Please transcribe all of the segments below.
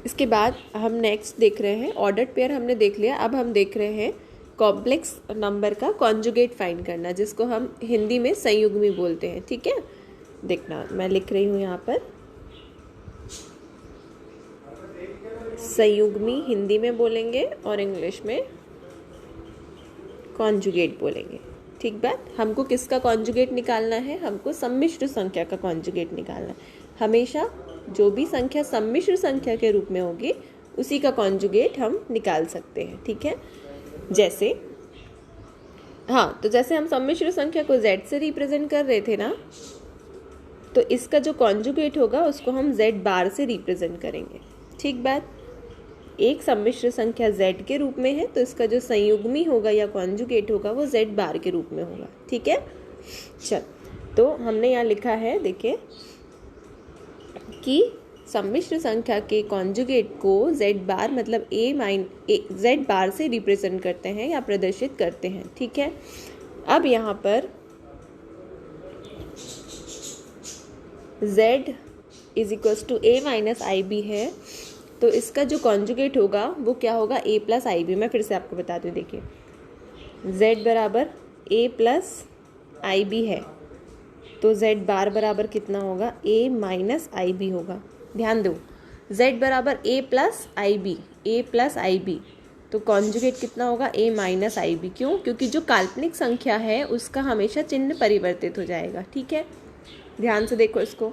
इसके बाद हम नेक्स्ट देख रहे हैं ऑर्डर्ड पेयर हमने देख लिया। अब हम देख रहे हैं कॉम्प्लेक्स नंबर का कॉन्जुगेट फाइंड करना, जिसको हम हिंदी में संयुग्मी बोलते हैं। ठीक है, देखना मैं लिख रही हूँ यहाँ पर, संयुग्मी हिंदी में बोलेंगे और इंग्लिश में कॉन्जुगेट बोलेंगे। ठीक बात। हमको किसका कॉन्जुगेट निकालना है? हमको सम्मिश्र संख्या का कॉन्जुगेट निकालना है। हमेशा जो भी संख्या सम्मिश्र संख्या के रूप में होगी उसी का कॉन्जुगेट हम निकाल सकते हैं। ठीक है, जैसे तो जैसे हम सम्मिश्र संख्या को z से रिप्रेजेंट कर रहे थे ना, तो इसका जो कॉन्जुगेट होगा उसको हम z बार से रिप्रेजेंट करेंगे। ठीक बात। एक सम्मिश्र संख्या z के रूप में है तो इसका जो संयुग्मी होगा या कॉन्जुगेट होगा वो z बार के रूप में होगा। ठीक है, चल तो हमने यहाँ लिखा है, देखिए कि सम्मिश्र संख्या के कॉन्जुगेट को z बार मतलब z बार से रिप्रेजेंट करते हैं या प्रदर्शित करते हैं। ठीक है, अब यहाँ पर z is equals to a minus IB है, तो इसका जो कॉन्जुगेट होगा वो क्या होगा? a plus IB। मैं फिर से आपको बताती हूँ, देखिए z बराबर a प्लस IB है तो z बार बराबर कितना होगा? a माइनस IB होगा। ध्यान दो, z बराबर a प्लस IB, तो कॉन्जुगेट कितना होगा? a minus IB। क्यों? क्योंकि जो काल्पनिक संख्या है उसका हमेशा चिन्ह परिवर्तित हो जाएगा। ठीक है, ध्यान से देखो इसको,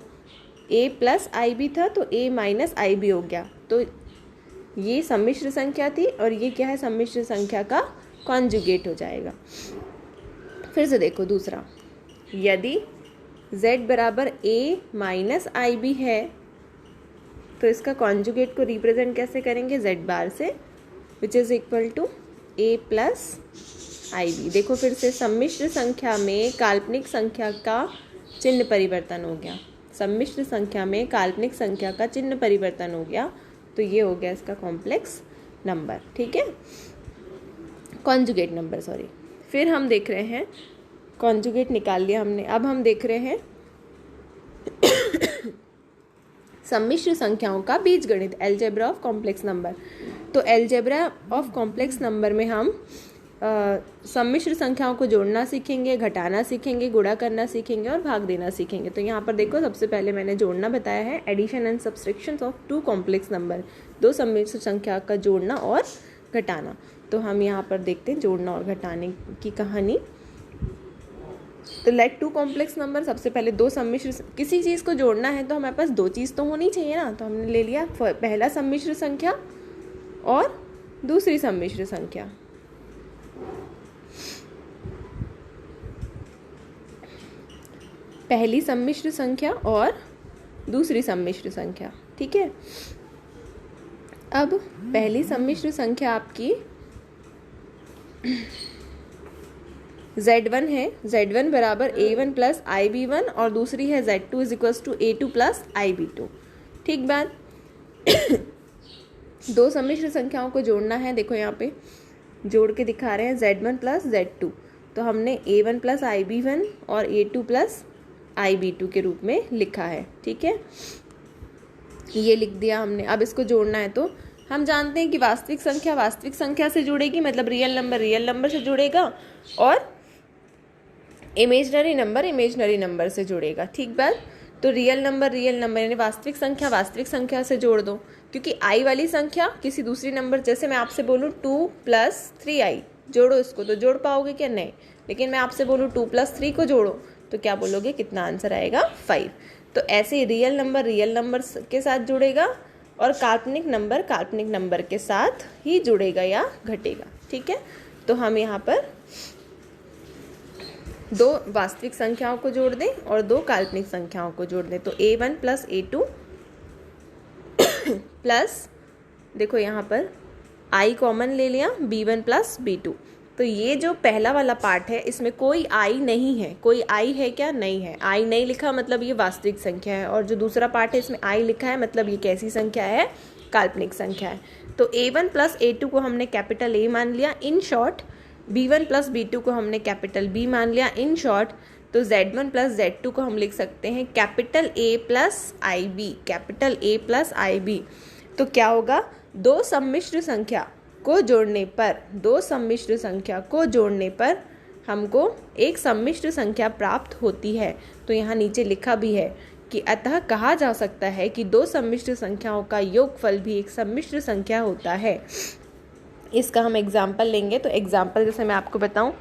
a प्लस IB था तो a माइनस IB हो गया, तो ये सम्मिश्र संख्या थी और ये क्या है? सम्मिश्र संख्या का कॉन्जुगेट हो जाएगा। फिर से देखो दूसरा, यदि z बराबर a माइनस IB है तो इसका कॉन्जुगेट को रिप्रेजेंट कैसे करेंगे? z बार से, which is equal to a plus IB। देखो फिर से, सम्मिश्र संख्या में काल्पनिक संख्या का चिन्ह परिवर्तन हो गया, सम्मिश्र संख्या में काल्पनिक संख्या का चिन्ह परिवर्तन हो गया, तो ये हो गया इसका कॉम्प्लेक्स नंबर। ठीक है, कॉन्जुगेट नंबर, सॉरी। फिर हम देख रहे हैं, कॉन्जुगेट निकाल लिया हमने, अब हम देख रहे हैं सम्मिश्र संख्याओं का बीजगणित, अलजेब्रा ऑफ कॉम्प्लेक्स नंबर। तो अलजेब्रा ऑफ कॉम्प्लेक्स नंबर में हम सम्मिश्र संख्याओं को जोड़ना सीखेंगे, घटाना सीखेंगे, गुणा करना सीखेंगे और भाग देना सीखेंगे। तो यहाँ पर देखो, सबसे पहले मैंने जोड़ना बताया है, addition and subtraction of two complex number, दो सम्मिश्र संख्या का जोड़ना और घटाना। तो हम यहाँ पर देखते हैं जोड़ना और घटाने की कहानी। तो लेट टू कॉम्प्लेक्स नंबर, सबसे पहले दो सम्मिश्र, किसी चीज़ को जोड़ना है तो हमारे पास दो चीज़ तो होनी चाहिए ना, तो हमने ले लिया पहला सम्मिश्र संख्या और दूसरी सम्मिश्र संख्या। पहली सम्मिश्र संख्या और दूसरी सम्मिश्र संख्या। ठीक है, अब पहली सम्मिश्र संख्या आपकी z1 है, z1 बराबर a1 प्लस IB1, और दूसरी है z2 is equals to a2 plus IB2। ठीक बात। दो सम्मिश्र संख्याओं को जोड़ना है, देखो यहाँ पे जोड़ के दिखा रहे हैं, z1 प्लस z2, तो हमने a1 प्लस IB1 और a2 प्लस IB2 के रूप में लिखा है। ठीक है, ये लिख दिया हमने। अब इसको जोड़ना है तो हम जानते हैं कि वास्तविक संख्या से जुड़ेगी, मतलब रियल नंबर से जुड़ेगा, और इमेजनरी नंबर से जुड़ेगा। ठीक बात। तो रियल नंबर यानी वास्तविक संख्या से जोड़ दो, क्योंकि आई वाली संख्या किसी दूसरी नंबर, जैसे मैं आपसे बोलूँ 2 + 3i, जोड़ो इसको, तो जोड़ पाओगे क्या? नहीं। लेकिन मैं आपसे बोलूँ 2 + 3 को जोड़ो, तो क्या बोलोगे? कितना आंसर आएगा? 5। तो ऐसे रियल नंबर के साथ जुड़ेगा और काल्पनिक नंबर के साथ ही जुड़ेगा या घटेगा। ठीक है, तो हम यहाँ पर दो वास्तविक संख्याओं को जोड़ दें और दो काल्पनिक संख्याओं को जोड़ दें, तो a1 प्लस a2 प्लस, देखो यहाँ पर i कॉमन ले लिया, b1 प्लस b2। तो ये जो पहला वाला पार्ट है इसमें कोई i नहीं है, कोई i है क्या? नहीं है। i नहीं लिखा मतलब ये वास्तविक संख्या है, और जो दूसरा पार्ट है इसमें i लिखा है मतलब ये कैसी संख्या है? काल्पनिक संख्या है। तो a1 प्लस a2 को हमने कैपिटल A मान लिया in short, b1 plus b2 को हमने कैपिटल B मान लिया इन शॉर्ट। तो Z1 प्लस Z2 को हम लिख सकते हैं capital A plus IB, capital A plus IB। तो क्या होगा, दो सम्मिश्र संख्या को जोड़ने पर हमको एक सम्मिश्र संख्या प्राप्त होती है। तो यहाँ नीचे लिखा भी है कि अतः कहा जा सकता है कि दो सम्मिश्र संख्याओं का योगफल भी एक सम्मिश्र संख्या होता है। इसका हम एग्जाम्पल लेंगे। तो एग्जाम्पल जैसे मैं आपको बताऊं,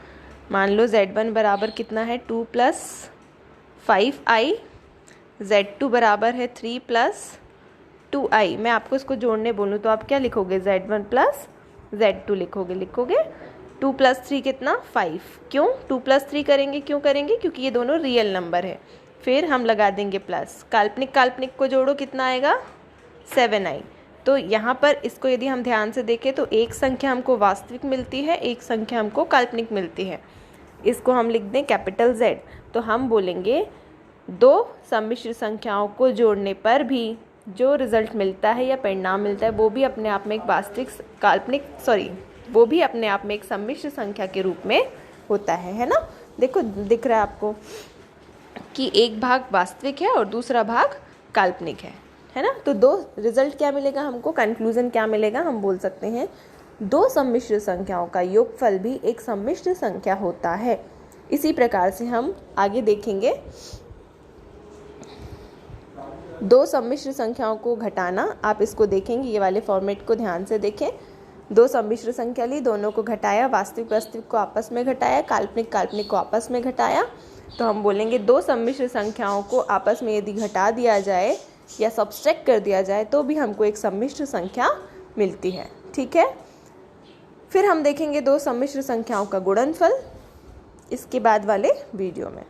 मान लो Z1 बराबर कितना है 2 प्लस 5i, Z2 बराबर है 3 प्लस 2i। मैं आपको इसको जोड़ने बोलूँ तो आप क्या लिखोगे, Z1 प्लस Z2 लिखोगे 2 प्लस 3 कितना 5। क्यों 2 प्लस 3 करेंगे, क्यों करेंगे, क्योंकि ये दोनों रियल नंबर है। फिर हम लगा देंगे प्लस, काल्पनिक को जोड़ो कितना आएगा 7i। तो यहाँ पर इसको यदि हम ध्यान से देखें तो एक संख्या हमको वास्तविक मिलती है, एक संख्या हमको काल्पनिक मिलती है। इसको हम लिख दें कैपिटल Z। तो हम बोलेंगे दो सम्मिश्र संख्याओं को जोड़ने पर भी जो रिजल्ट मिलता है या परिणाम मिलता है वो भी अपने आप में एक वो भी अपने आप में एक सम्मिश्र संख्या के रूप में होता है ना। देखो दिख रहा है आपको कि एक भाग वास्तविक है और दूसरा भाग काल्पनिक है ना। तो दो रिजल्ट क्या मिलेगा हमको, कंक्लूजन क्या मिलेगा, हम बोल सकते हैं दो सम्मिश्र संख्याओं का योगफल भी एक सम्मिश्र संख्या होता है। इसी प्रकार से हम आगे देखेंगे दो सम्मिश्र संख्याओं को घटाना। आप इसको देखेंगे, ये वाले फॉर्मेट को ध्यान से देखें। दो सम्मिश्र संख्या ली, दोनों को घटाया, वास्तविक को आपस में घटाया, काल्पनिक को आपस में घटाया। तो हम बोलेंगे दो सम्मिश्र संख्याओं को आपस में यदि घटा दिया जाए या सब्सट्रैक्ट कर दिया जाए तो भी हमको एक सम्मिश्र संख्या मिलती है। ठीक है, फिर हम देखेंगे दो सम्मिश्र संख्याओं का गुणनफल इसके बाद वाले वीडियो में।